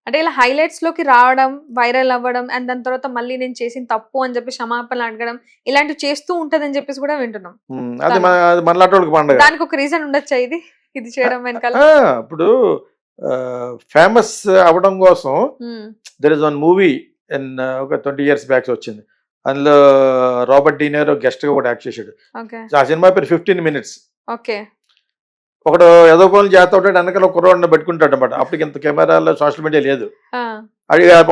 అంటే ఇలా హైలైట్స్ లోకి రావడం, వైరల్ అవ్వడం అండ్ దాని తర్వాత మళ్ళీ నేను చేసిన తప్పు అని చెప్పి క్షమాపణలు అడగడం ఇలాంటివి చేస్తూ ఉంటదని చెప్పేసి కూడా వింటున్నాం అది తను. అది మనలాంటి పండగ. దానికి ఒక రీజన్ ఉండొచ్చా ఇది? ఇది చేయడం వెనకాల? ఇప్పుడు ఫేమస్ అవ్వడం కోసం హ్మ్. There is one movie in ఒక 20 years బ్యాక్ వచ్చింది. అందులో రాబర్ట్ డీనిరో గెస్ట్ గా కూడా యాక్ట్ చేశాడు. ఓకే. ఆ సినిమా పేరు 15 minutes. ఓకే. ఒకడు ఏదో పనులు చేస్తా ఉంటాడు, వెనకాల కుర్రోడిని పెట్టుకుంటాడు అనమాట. అప్పటికి ఇంత కెమెరాలో సోషల్ మీడియా లేదు. ఆ!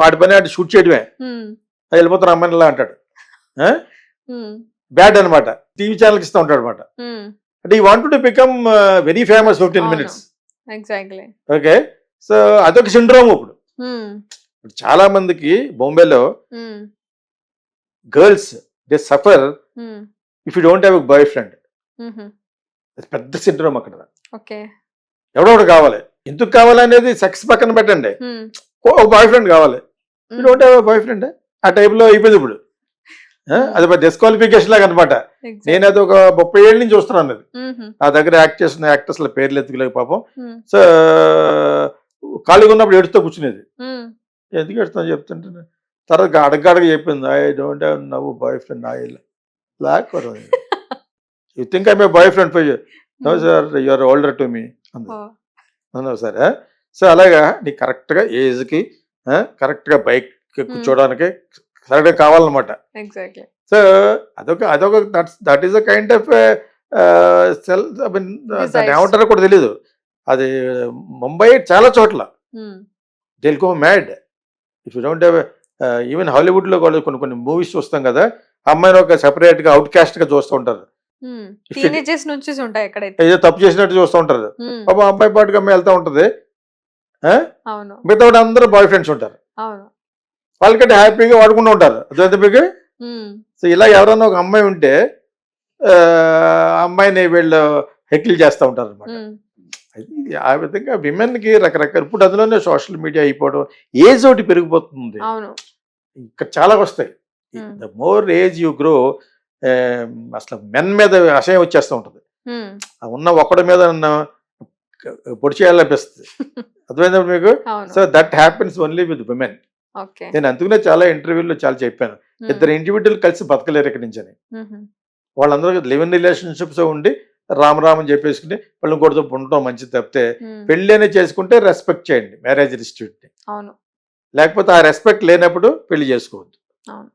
ఆడి పని ఆడి షూట్ చేయడమే. హ్మ్. వెళ్ళిపోతారు అమ్మాయిలా అంటాడు. హ్మ్. బ్యాడ్ అనమాట. టీవీ ఛానల్కి ఇస్తూ ఉంటాడు అనమాట. హ్మ్. అంటే ఈ want to become very famous 15 అవును. minutes. ఎగ్జాక్ట్‌లీ. ఓకే. సో అదొక సిండ్రోమ్ ఇప్పుడు. హ్మ్. ఇప్పుడు చాలా మందికి బొంబేలో హ్మ్. గర్ల్స్ దే సఫర్ హ్మ్. If you don't have a boy friend. హుహు. పెద్ద సిండ్రోమ్ అక్కడ. ఓకే. ఎవడో ఒకడు కావాలి. ఎందుకు కావాలనేది సెక్స్ పక్కన పెట్టండి. హ్మ్. ఓ బాయ్ ఫ్రెండ్ కావాలి. యూ హ్మ్. Don't have a boy friend. ఆ టైప్లో అయిపోయింది ఇప్పుడు. అది డిస్క్వాలిఫికేషన్ లాగా అనమాట. నేను ఎగ్జాక్ట్‌లీ. అది ఒక 30 ఏళ్ళ నుంచి చూస్తున్నాను అది. హుహు. నా దగ్గర యాక్ట్ చేసిన యాక్టర్స్ల పేర్లు ఎత్తుకోలేక పాపం. హ్మ్. సో ఖాళీగా ఉన్నప్పుడు ఏడుస్తూ కూర్చునేది. హ్మ్. ఎందుకు ఏడుస్తున్నా చెప్తుంటే తర్వాత అడగడగా చెప్పింది, I don't have now boyfriend. I like you think I my boyfriend for you. No hmm. Sir you are older to me అంది. ఓహ్! అవునా సార్. సో అలాగా నీకు కరెక్ట్గా ఏజ్కి కరెక్ట్గా బైక్ హ్మ్. కూర్చోడానికి కరెక్ట్గా కావాలన్నమాట. ఎగ్జాక్ట్‌లీ. సో అదొక that is a kind of cell. I mean దాన్ని డిజైర్స్. ఏమంటారో కూడా తెలీదు. అది ముంబై చాలా చోట్ల హ్మ్. They'll go mad if you don't have. Even హాలీవుడ్లో కూడా కొన్ని మూవీస్ చూస్తాం కదా, అమ్మాయిని ఒక సెపరేట్గా అవుట్ క్యాస్ట్గా చూస్తూ ఉంటారు. హ్మ్. If it- టీనేజర్స్ నుంచి ఉంటాయి ఎక్కడైతే. ఏదో తప్పు చేసినట్టు చూస్తూ ఉంటారు. హ్మ్. పాపం అమ్మాయి పాటుగా అమ్మాయి వెళ్తూ ఉంటుంది. అవును. మిగతా వాడు అందరూ బాయ్ ఫ్రెండ్స్ ఉంటారు. అవును. వాళ్ళకంటే హ్యాపీగా వాడుకుంటూ ఉంటారు. అదే మీకు. హ్మ్. సో ఇలా ఎవరైనా ఒక అమ్మాయి ఉంటే అమ్మాయిని వీళ్ళు హెకిల్ చేస్తూ ఉంటారు అనమాట. హ్మ్. ఆ విధంగా విమెన్కి రకరకాల ఇప్పుడు అందులోనే సోషల్ మీడియా అయిపోవడం, ఏజ్ ఒకటి పెరిగిపోతుంది. అవును. ఇక్కడ చాలా వస్తాయి. హ్మ్. The more age you grow అసలు మెన్ మీద అసహ్యం వచ్చేస్తూ ఉంటుంది. హ్మ్. ఆ ఉన్న ఒక్కడి మీద పొడి చేయాలనిపిస్తుంది. అర్థమైందా మీకు? అవును. So that happens only with women. Okay. నేను అందుకనే చాలా ఇంటర్వ్యూల్లో చాలా చెప్పాను. హ్మ్. ఇద్దరు ఇండివిజువల్ కలిసి బతకలేరు ఇక్కడి నుంచి అని. హుహు. వాళ్ళందరూ లివ్ ఇన్ రిలేషన్షిప్స్ ఉండి రామరామని చెప్పేసుకుని వాళ్ళు ఇంకోటితో ఉండటం మంచిది తప్పితే, హ్మ్. పెళ్ళి అనేది చేసుకుంటే రెస్పెక్ట్ చేయండి మ్యారేజ్ ఇన్స్టిట్యూట్ని. అవును. లేకపోతే ఆ రెస్పెక్ట్ లేనప్పుడు పెళ్లి చేసుకోవద్దు. అవును.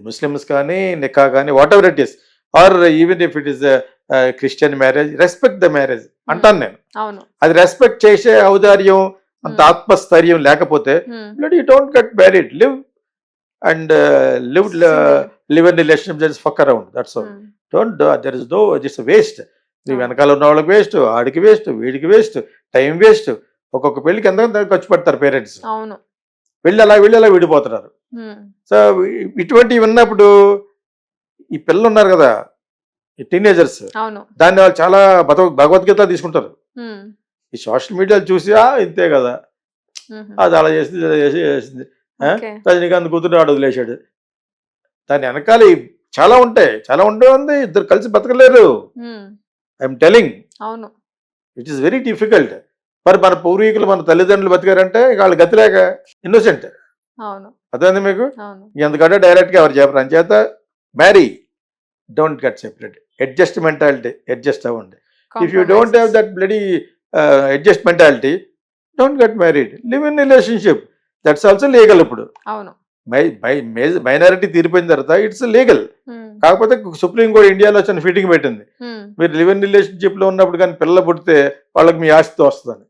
ముస్లిమ్స్ కానీ నికా కానీ whatever it is, or even if it is Christian marriage, respect the marriage అంటాను నేను. అవును. అది రెస్పెక్ట్ చేసే ఔదార్యం అంత హ్మ్. ఆత్మస్థైర్యం లేకపోతే hmm. You don't get married. Live and single. Live in relationship, just fuck around, that's all. Hmm. Don't there is no this waste. నీ అవును. వెనకాల ఉన్న వాళ్ళకి వేస్ట్, ఆడికి వేస్ట్, వీడికి వేస్ట్, టైం వేస్ట్. ఒక్కొక్క పెళ్ళికి ఎంత ఖర్చు పెడతారు పేరెంట్స్. అవును. వీళ్ళు అలా విడిపోతున్నారు. హ్మ్. సో ఇటువంటివి విన్నప్పుడు ఈ పిల్లలు ఉన్నారు కదా, ఈ టీనేజర్స్, అవును. దాన్ని వాళ్ళు చాలా భగవద్గీత తీసుకుంటారు. హ్మ్. ఈ సోషల్ మీడియాలో చూసి ఇంతే కదా, హుహు. అది అలా చేసింది, ఇలా చేసింది. ఓకే. రజనీకాంత్ కూతురు ఆడు వదిలేశాడు. దాని వెనకాల చాలా ఉంటాయి. చాలా ఉంటుంది. ఇద్దరు కలిసి బతకలేరు. హ్మ్. ఐఎమ్ టెలింగ్ అవును. It is very difficult. మరి మన పూర్వీకులు మన తల్లిదండ్రులు బతికారంటే వాళ్ళు గతి లేక ఇన్నోసెంట్. అవును. అర్థమైంది మీకు? అవును. ఎందుకంటే డైరెక్ట్గా ఎవరు చెప్పరు. అంచేత marry, don't get separate. Adjust mentality, adjust అవ్వండి. If you don't have compromises. That bloody adjust mentality, don't get married. Live in relationship, that's also legal. ఇప్పుడు అవును. మైనారిటీ తీరిపోయిన తర్వాత ఇట్స్ లీగల్. హ్మ్. కాకపోతే సుప్రీం కోర్ట్ ఇండియాలో చిన్న ఫిట్టింగ్ పెట్టింది. హ్మ్. మీరు లివ్ ఇన్ రిలేషన్షిప్లో ఉన్నప్పుడు కానీ పిల్లలు పుడితే వాళ్ళకి మీ ఆస్తితో వస్తుందని.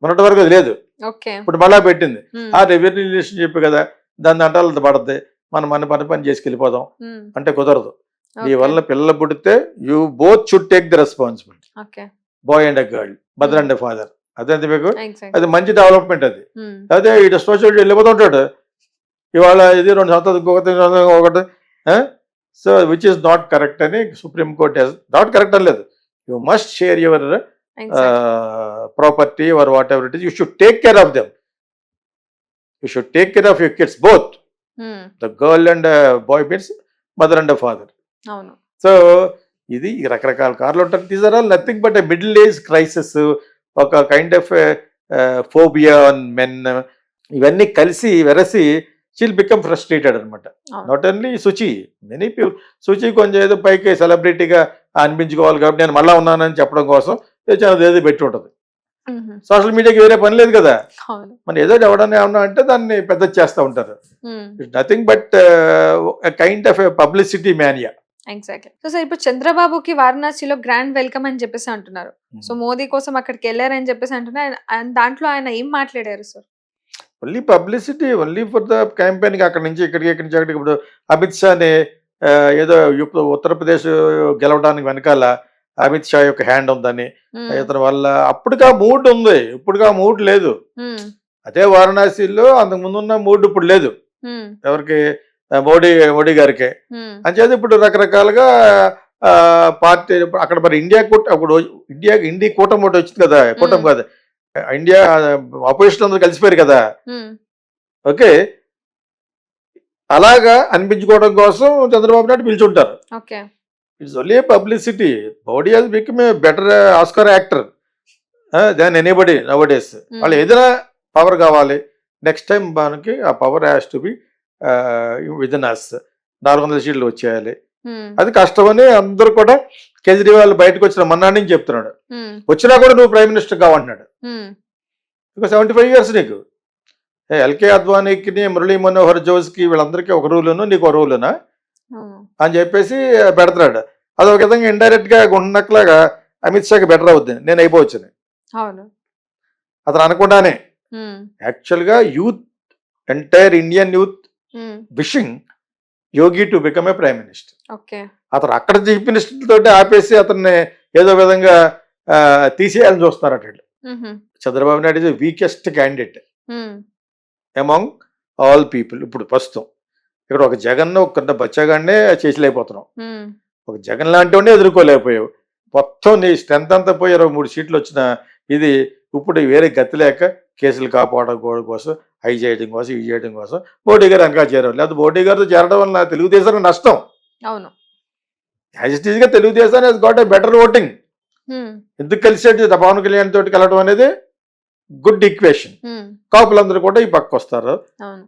మొన్నటి వరకు అది లేదు. ఓకే. ఇప్పుడు మళ్ళా పెట్టింది. హ్మ్. లివ్ ఇన్ రిలేషన్షిప్ కదా, దాన్ని అంటాలతో పడద్ది, మనం మన పని చేసుకెళ్ళిపోదాం హ్మ్. అంటే కుదరదు. మీ ఓకే. వల్ల పిల్లలు పుడితే you both should take the responsibility. Okay. Boy and a girl, mother and father. అదే మీకు ఎగ్జాక్ట్‌లీ. అది మంచి డెవలప్మెంట్ అది. హ్మ్. అదే ఇటు సోషల్ వెళ్ళిపోతుంటాడు. ఇవాళ ఇది 2 సంవత్సరాలు ఇంకొకటి ఒకటి. So which is not correct అని సుప్రీం కోర్ట్ నాట్ కరెక్ట్ అనలేదు. You must share your exactly. Property or whatever it is. You should take care of them. You should take care of your kids both. Hmm. The girl and boy means mother and father. అవును. So ఇది రకరకాల కార్లు ఉంటాయి. These are all nothing but middle age crisis. ఒక kind of phobia on men, ఇవన్నీ కలిసి వెరసి she'll become frustrated అనమాట. అవును. నాట్ ఓన్లీ శుచి, మెనీ పీపుల్. శుచి కొంచెం ఏదో పైకి సెలబ్రిటీగా అనిపించుకోవాలి కాబట్టి నేను మళ్ళా ఉన్నానని చెప్పడం కోసం ఏదో పెట్టి ఉంటుంది. మ్మ్. సోషల్ మీడియాకి వేరే పని లేదు కదా, అవును. మన ఏదో ఎవడన్నా ఏమన్నా అంటే దాన్ని పెద్ద చేస్తూ ఉంటారు. మ్మ్. It's nothing but kind of publicity mania. Exactly. So sir ఇప్పుడు చంద్రబాబుకి వారణాసిలో గ్రాండ్ వెల్కమ్ అని చెప్పేసి అంటున్నారు. సో మోదీ కోసం అక్కడికి వెళ్ళారని చెప్పేసి అంటున్నారు. దాంట్లో ఆయన ఏం మాట్లాడారు sir? Only publicity, only for the క్యాంపెయిన్కి అక్కడి నుంచి ఇక్కడికి, ఇక్కడి నుంచి అక్కడికి. ఇప్పుడు అమిత్ షాని ఏదో ఇప్పుడు ఉత్తరప్రదేశ్ గెలవడానికి వెనకాల అమిత్ షా యొక్క హ్యాండ్ ఉందని, మ్మ్. ఇతని వల్ల అప్పటికా మూడ్ ఉంది, ఇప్పుడుగా మూడ్ లేదు. మ్మ్. అదే వారణాసిలో అంతకు ముందున్న మూడ్ ఇప్పుడు లేదు. మ్మ్. ఎవరికి? మోడీ గారికి. మ్మ్. అంచేది ఇప్పుడు రకరకాలుగా పార్టీ అక్కడ మరి అప్పుడు ఇండియా కూటమి ఒకటి వచ్చింది కదా, కూటమి కాదు, ఇండియా అపోజిషన్ అందరూ కలిసిపోయారు కదా. మ్మ్. ఓకే, అలాగా అనిపించుకోవడం కోసం చంద్రబాబు నాయుడు పిలుచుంటారు. Okay. It's only publicity. Modi has become a better Oscar actor than anybody nowadays. వాళ్ళు ఏదైనా పవర్ కావాలి, నెక్స్ట్ టైం మనకి ఆ power has to be within us. 400 సీట్లు వచ్చేయాలి, మ్మ్. అది కష్టమని అందరూ కూడా. కేజ్రీవాల్ బయటకు వచ్చిన మన్నాడు నుంచి చెప్తున్నాడు, మ్మ్. వచ్చినా కూడా నువ్వు ప్రైమ్ మినిస్టర్ కావంటున్నాడు. మ్మ్. ఇంకా 75 ఇయర్స్ నీకు. ఎల్కే అద్వానీకి, మురళీ మనోహర్ జోస్కి, వీళ్ళందరికీ ఒక రూలును, నీకు ఒక రూలునా అవును. అని చెప్పేసి పెడతాడు. అది ఒక విధంగా ఇండైరెక్ట్ గా గుండెనక్కలాగా అమిత్ షాకి బెటర్ అవుద్ది, నేను అయిపోవచ్చుని అవును. అతను అనుకుంటానే. మ్మ్. యాక్చువల్గా youth, entire Indian youth hmm. Wishing Yogi to become a prime minister. Okay. అతను అక్కడ చీఫ్ మినిస్టర్ తోటి ఆపేసి అతన్ని ఏదో విధంగా తీసేయాలని చూస్తున్నారట వీళ్ళు. మ్మ్. Chandrababu Naidu is weakest candidate hmm. Among all people. ఇప్పుడు ప్రస్తుతం ఇక్కడ ఒక జగన్, ఒక బచ్చగాడినే చేసలేకపోతున్నాం. మ్మ్. ఒక జగన్ లాంటి వాడిని ఎదుర్కోలేకపోయావు. మొత్తం నీ స్ట్రెంత్ అంతా పోయి 23 సీట్లు వచ్చిన ఇది ఇప్పుడు వేరే గతి లేక కేసులు కాపాడుకోవడం కోసం, అవి చేయడం కోసం, ఇవి చేయడం కోసం మోడీ గారు వెనక చేరారు. లేకపోతే మోడీ గారితో చేరడం వల్ల తెలుగుదేశానికి నష్టం. అవును. యాజ్ ఇట్ ఈస్గా తెలుగుదేశాన్ని he's got a better voting. మ్మ్. ఎందుకు కలిసేది పవన్ కళ్యాణ్ తోటి కలవడం అనేది గుడ్ ఈక్వేషన్. మ్మ్. కాపులందరూ కూడా ఈ పక్క వస్తారు. అవును.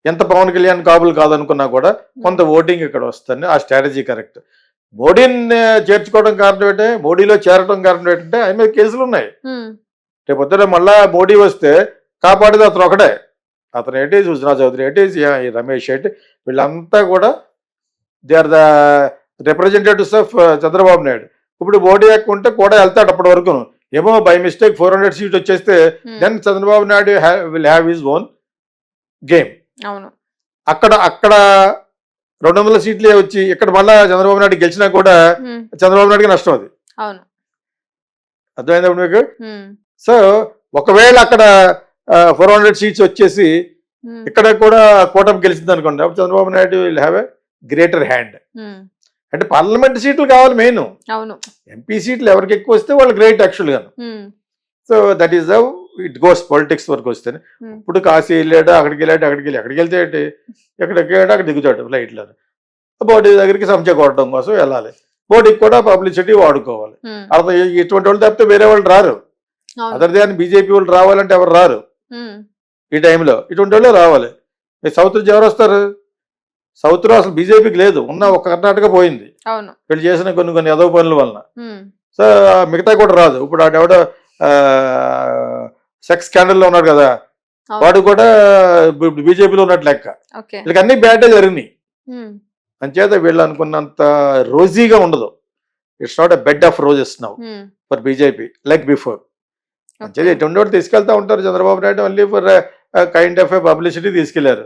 ఎంత పవన్ కళ్యాణ్ కాపులు కాదనుకున్నా కూడా కొంత ఓటింగ్ ఇక్కడ వస్తుంది. ఆ స్ట్రాటజీ కరెక్ట్. మోడీని చేర్చుకోవడం కారణం ఏంటంటే, మోడీలో చేరడం కారణం ఏంటంటే ఆయన మీద కేసులు ఉన్నాయి. మ్మ్. రేపు పొద్దున మళ్ళా మోడీ వస్తే కాపాడేది అతను ఒకటే. అతను ఏంటి, సుజనా చౌదరి ఏంటి, ఈ రమేష్ ఏంటి, వీళ్ళంతా కూడా they are the representatives of Chandrababu Naidu. ఇప్పుడు మోడీ ఉంటే కూడా వెళ్తాడు అప్పటి వరకు. ఏమో బై మిస్టేక్ 400 సీట్ వచ్చేస్తే then Chandrababu Naidu will have his own game. అవును. అక్కడ 200 సీట్లే వచ్చి ఇక్కడ మళ్ళా చంద్రబాబు నాయుడు గెలిచినా కూడా మ్మ్. చంద్రబాబు నాయుడుకి నష్టం. అది అవును. అర్థమైంది మీకు? మ్మ్. సో ఒకవేళ అక్కడ 400 సీట్స్ వచ్చేసి మ్మ్. ఇక్కడ కూడా కూటమి గెలిచింది అనుకోండి, అప్పుడు Chandrababu Naidu will have a greater hand. మ్మ్. అంటే పార్లమెంట్ సీట్లు కావాలి మెయిన్. అవును. ఎంపీ సీట్లు ఎవరికి ఎక్కువ వస్తే వాళ్ళు గ్రేట్ యాక్చువల్గా. మ్మ్. So that is how it goes politics వరకు వస్తే. మ్మ్. ఇప్పుడు కాశీ వెళ్ళాడు, అక్కడికి వెళ్తే ఏంటి, ఎక్కడికి వెళ్ళాడు అక్కడ దిగుతాడు ఫ్లైట్లో. మోడీ దగ్గరికి సంచ కొట్టడం కోసం వెళ్ళాలి. మోడీకి కూడా పబ్లిసిటీ వాడుకోవాలి. మ్మ్. అర్థం ఇటువంటి వాళ్ళు తప్పితే వేరే వాళ్ళు రారు. అవును. అదర్ దాని బీజేపీ వాళ్ళు రావాలంటే ఎవరు రారు మ్మ్. ఈ టైంలో. ఇటువంటి వాళ్ళే రావాలి. సౌత్ నుంచి ఎవరు వస్తారు? సౌత్లో అసలు బీజేపీకి లేదు, ఉన్న ఒక కర్ణాటక పోయింది అవును. వీళ్ళు చేసిన కొన్ని ఎదవ పనుల వలన. మ్మ్. సో మిగతా కూడా రాదు. ఇప్పుడు ఆడెవడో సెక్స్ స్కాండల్లో ఉన్నాడు కదా, అవును. వాడు కూడా బీజేపీలో ఉన్నట్టు లెక్క. ఓకే. వీళ్ళకి అన్ని బ్యాడే జరిగినాయి. మ్మ్. అంచేత వీళ్ళు అనుకున్నంత రోజీగా ఉండదు. It's not a bed of roses now hmm. For BJP like before. Okay. అంచేది ఎటువంటి వాళ్ళు తీసుకెళ్తా ఉంటారు. Chandrababu Naidu only for kind of a publicity తీసుకెళ్లారు.